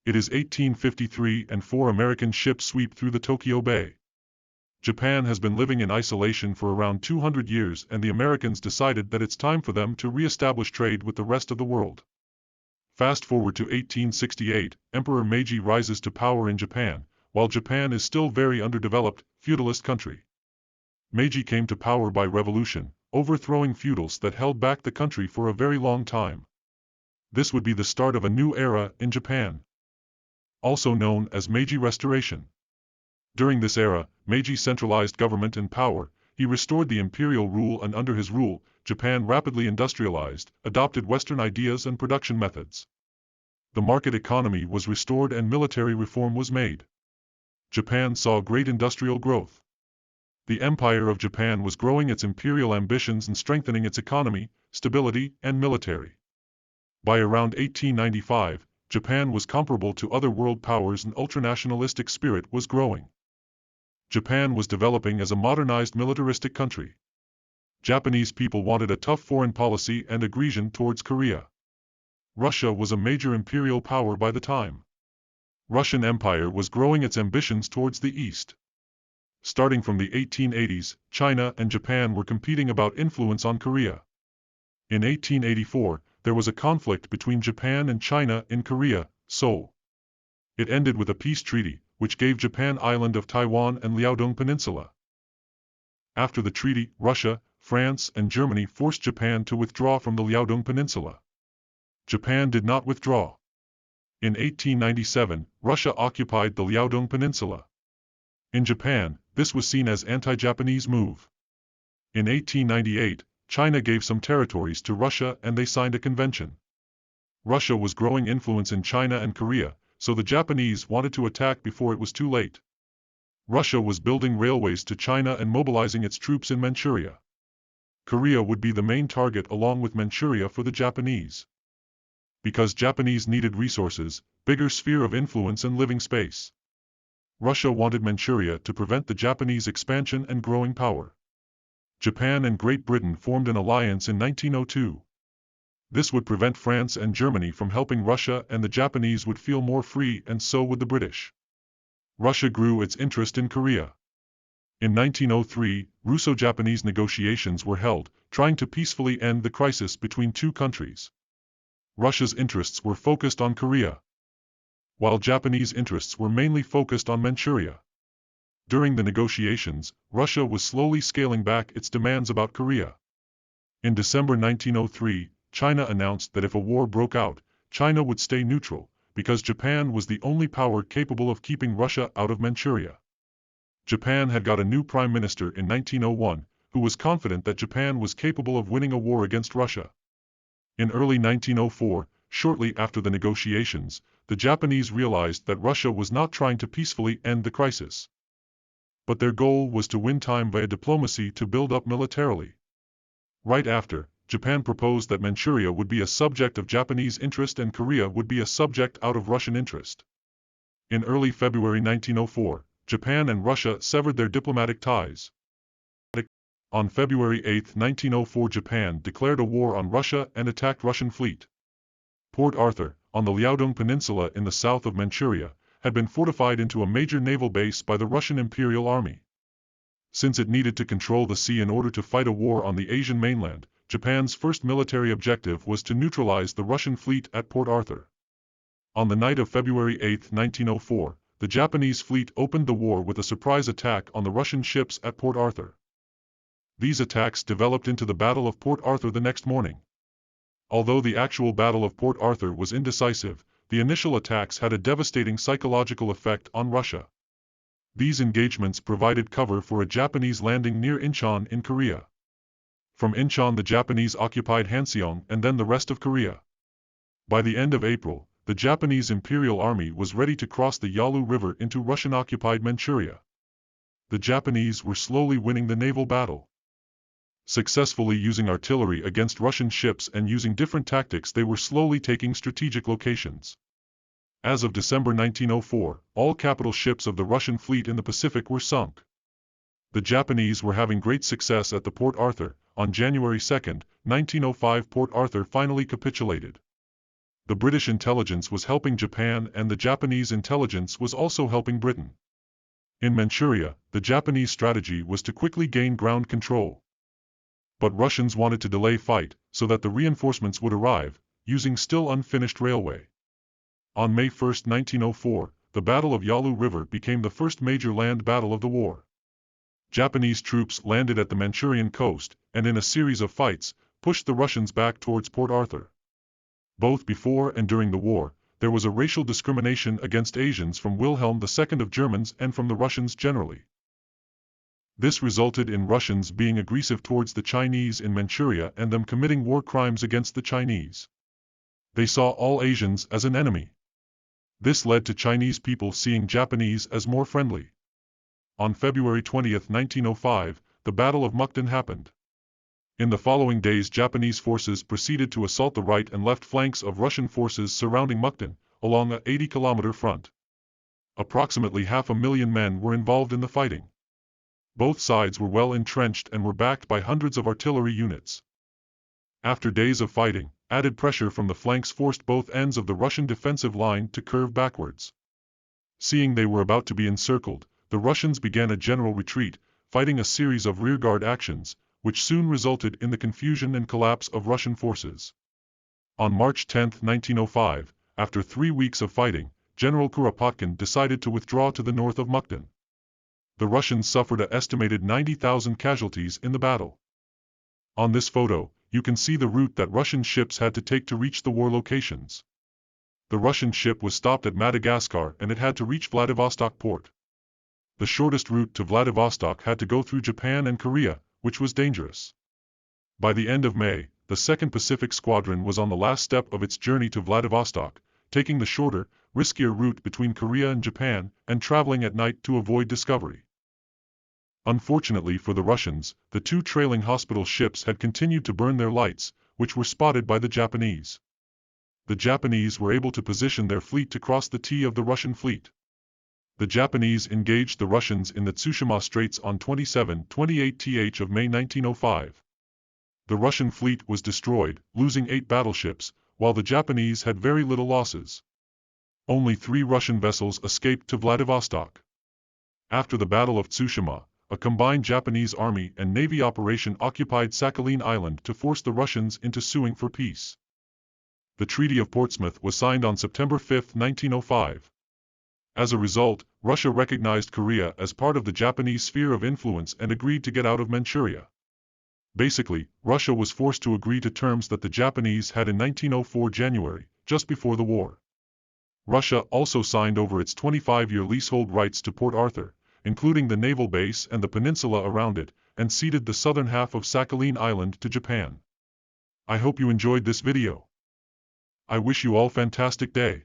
It is 1853 and 4 American ships sweep through the Tokyo Bay. Japan has been living in isolation for around 200 years, and the Americans decided that it's time for them to re-establish trade with the rest of the world. Fast forward to 1868, Emperor Meiji rises to power in Japan, while Japan is still very underdeveloped, feudalist country. Meiji came to power by revolution, overthrowing feudals that held back the country for a very long time. This would be the start of a new era in Japan, also known as Meiji Restoration. During this era, Meiji centralized government and power. He restored the imperial rule, and under his rule, Japan rapidly industrialized, adopted Western ideas and production methods. The market economy was restored and military reform was made. Japan saw great industrial growth. The Empire of Japan was growing its imperial ambitions and strengthening its economy, stability, and military. By around 1895, Japan was comparable to other world powers and ultranationalistic spirit was growing. Japan was developing as a modernized militaristic country. Japanese people wanted a tough foreign policy and aggression towards Korea. Russia was a major imperial power by the time. Russian Empire was growing its ambitions towards the east. Starting from the 1880s, China and Japan were competing about influence on Korea. In 1884, there was a conflict between Japan and China in Korea, Seoul. It ended with a peace treaty, which gave Japan island of Taiwan and Liaodong Peninsula. After the treaty, Russia, France, and Germany forced Japan to withdraw from the Liaodong Peninsula. Japan did not withdraw. In 1897, Russia occupied the Liaodong Peninsula. In Japan, this was seen as anti-Japanese move. In 1898, China gave some territories to Russia and they signed a convention. Russia was growing influence in China and Korea, so the Japanese wanted to attack before it was too late. Russia was building railways to China and mobilizing its troops in Manchuria. Korea would be the main target along with Manchuria for the Japanese. Because Japanese needed resources, bigger sphere of influence and living space. Russia wanted Manchuria to prevent the Japanese expansion and growing power. Japan and Great Britain formed an alliance in 1902. This would prevent France and Germany from helping Russia, and the Japanese would feel more free, and so would the British. Russia grew its interest in Korea. In 1903, Russo-Japanese negotiations were held, trying to peacefully end the crisis between two countries. Russia's interests were focused on Korea, while Japanese interests were mainly focused on Manchuria. During the negotiations, Russia was slowly scaling back its demands about Korea. In December 1903, China announced that if a war broke out, China would stay neutral, because Japan was the only power capable of keeping Russia out of Manchuria. Japan had got a new prime minister in 1901, who was confident that Japan was capable of winning a war against Russia. In early 1904, shortly after the negotiations, the Japanese realized that Russia was not trying to peacefully end the crisis. But their goal was to win time via diplomacy to build up militarily. Right after, Japan proposed that Manchuria would be a subject of Japanese interest and Korea would be a subject out of Russian interest. In early February 1904, Japan and Russia severed their diplomatic ties. On February 8, 1904, Japan declared a war on Russia and attacked Russian fleet. Port Arthur, on the Liaodong Peninsula in the south of Manchuria, had been fortified into a major naval base by the Russian Imperial Army. Since it needed to control the sea in order to fight a war on the Asian mainland, Japan's first military objective was to neutralize the Russian fleet at Port Arthur. On the night of February 8, 1904, the Japanese fleet opened the war with a surprise attack on the Russian ships at Port Arthur. These attacks developed into the Battle of Port Arthur the next morning. Although the actual Battle of Port Arthur was indecisive, the initial attacks had a devastating psychological effect on Russia. These engagements provided cover for a Japanese landing near Incheon in Korea. From Incheon the Japanese occupied Hanseong and then the rest of Korea. By the end of April, the Japanese Imperial Army was ready to cross the Yalu River into Russian-occupied Manchuria. The Japanese were slowly winning the naval battle. Successfully using artillery against Russian ships and using different tactics, they were slowly taking strategic locations. As of December 1904, all capital ships of the Russian fleet in the Pacific were sunk. The Japanese were having great success at the Port Arthur. On January 2, 1905, Port Arthur finally capitulated. The British intelligence was helping Japan and the Japanese intelligence was also helping Britain. In Manchuria, the Japanese strategy was to quickly gain ground control. But Russians wanted to delay fight, so that the reinforcements would arrive, using still unfinished railway. On May 1, 1904, the Battle of Yalu River became the first major land battle of the war. Japanese troops landed at the Manchurian coast, and in a series of fights, pushed the Russians back towards Port Arthur. Both before and during the war, there was a racial discrimination against Asians from Wilhelm II of Germans and from the Russians generally. This resulted in Russians being aggressive towards the Chinese in Manchuria and them committing war crimes against the Chinese. They saw all Asians as an enemy. This led to Chinese people seeing Japanese as more friendly. On February 20, 1905, the Battle of Mukden happened. In the following days Japanese forces proceeded to assault the right and left flanks of Russian forces surrounding Mukden, along a 80-kilometer front. Approximately 500,000 men were involved in the fighting. Both sides were well entrenched and were backed by hundreds of artillery units. After days of fighting, added pressure from the flanks forced both ends of the Russian defensive line to curve backwards. Seeing they were about to be encircled, the Russians began a general retreat, fighting a series of rearguard actions, which soon resulted in the confusion and collapse of Russian forces. On March 10, 1905, after 3 weeks of fighting, General Kuropatkin decided to withdraw to the north of Mukden. The Russians suffered an estimated 90,000 casualties in the battle. On this photo, you can see the route that Russian ships had to take to reach the war locations. The Russian ship was stopped at Madagascar and it had to reach Vladivostok port. The shortest route to Vladivostok had to go through Japan and Korea, which was dangerous. By the end of May, the 2nd Pacific Squadron was on the last step of its journey to Vladivostok, taking the shorter, riskier route between Korea and Japan, and traveling at night to avoid discovery. Unfortunately for the Russians, the 2 trailing hospital ships had continued to burn their lights, which were spotted by the Japanese. The Japanese were able to position their fleet to cross the T of the Russian fleet. The Japanese engaged the Russians in the Tsushima Straits on 27-28th of May 1905. The Russian fleet was destroyed, losing 8 battleships, while the Japanese had very little losses. Only 3 Russian vessels escaped to Vladivostok. After the Battle of Tsushima, a combined Japanese Army and Navy operation occupied Sakhalin Island to force the Russians into suing for peace. The Treaty of Portsmouth was signed on September 5, 1905. As a result, Russia recognized Korea as part of the Japanese sphere of influence and agreed to get out of Manchuria. Basically, Russia was forced to agree to terms that the Japanese had in 1904 January, just before the war. Russia also signed over its 25-year leasehold rights to Port Arthur, including the naval base and the peninsula around it, and ceded the southern half of Sakhalin Island to Japan. I hope you enjoyed this video. I wish you all fantastic day.